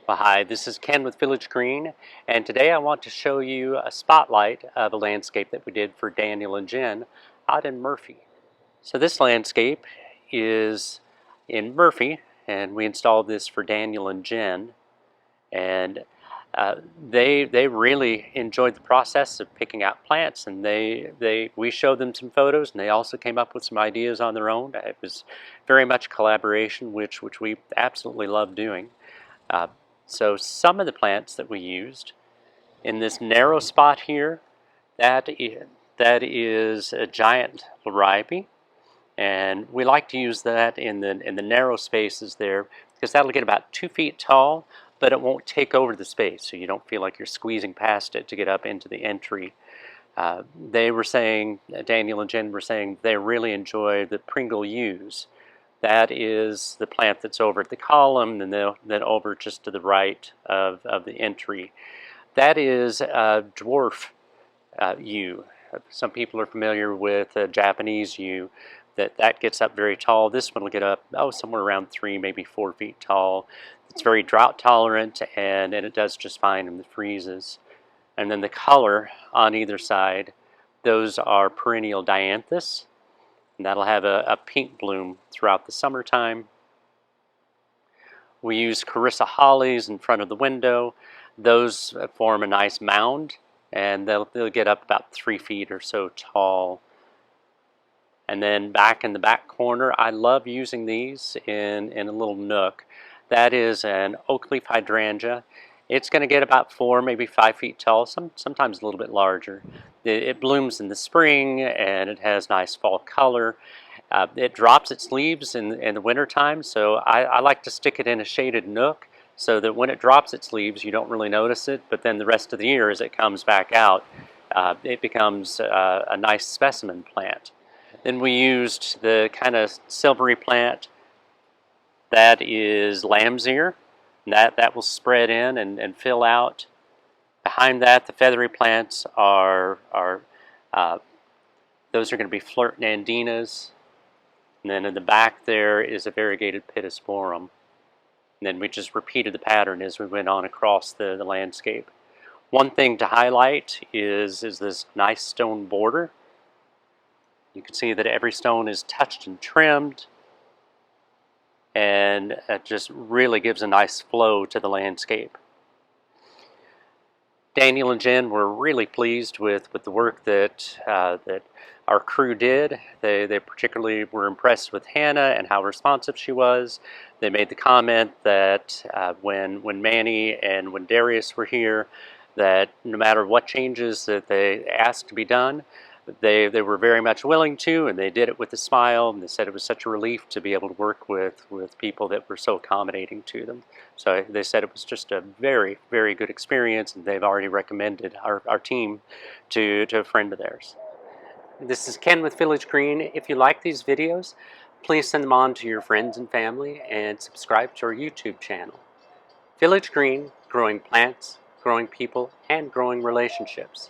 Well, hi, this is Ken with Village Green, and today I want to show you a spotlight of a landscape that we did for Daniel and Jen out in Murphy. So this landscape is in Murphy, and we installed this for Daniel and Jen, and they really enjoyed the process of picking out plants, and we showed them some photos, and they also came up with some ideas on their own. It was very much collaboration, which we absolutely love doing. Uh, so some of the plants that we used in this narrow spot here, that is a giant liribe, and we like to use that in the narrow spaces there because that'll get about 2 feet tall, but it won't take over the space, so you don't feel like you're squeezing past it to get up into the entry. They were saying, Daniel and Jen were saying, they really enjoy the Pringle yews. That is the plant that's over at the column, and then over just to the right of the entry. That is a dwarf yew. Some people are familiar with Japanese yew. That gets up very tall. This one will get up somewhere around 3, maybe 4 feet tall. It's very drought tolerant, and it does just fine in the freezes. And then the color on either side, those are perennial dianthus. And that'll have a pink bloom throughout the summertime. We use Carissa hollies in front of the window. Those form a nice mound, and they'll get up about 3 feet or so tall. And then back in the back corner, I love using these in a little nook. That is an oak leaf hydrangea. It's going to get about 4, maybe 5 feet tall, sometimes a little bit larger. It blooms in the spring, and it has nice fall color. It drops its leaves in the wintertime, so I like to stick it in a shaded nook so that when it drops its leaves, you don't really notice it, but then the rest of the year as it comes back out, it becomes a nice specimen plant. Then we used the kind of silvery plant that is lamb's ear. That will spread in and fill out. Behind that, the feathery plants are those are going to be flirt nandinas. And then in the back there is a variegated pittosporum. And then we just repeated the pattern as we went on across the landscape. One thing to highlight is this nice stone border. You can see that every stone is touched and trimmed, and it just really gives a nice flow to the landscape. Daniel and Jen were really pleased with the work that our crew did. They particularly were impressed with Hannah and how responsive she was. They made the comment that when Manny and when Darius were here, that no matter what changes that they asked to be done, they were very much willing to, and they did it with a smile, and they said it was such a relief to be able to work with people that were so accommodating to them. So they said it was just a very, very good experience, and they've already recommended our team to a friend of theirs. This is Ken with Village Green. If you like these videos, please send them on to your friends and family and subscribe to our YouTube channel. Village Green, growing plants, growing people, and growing relationships.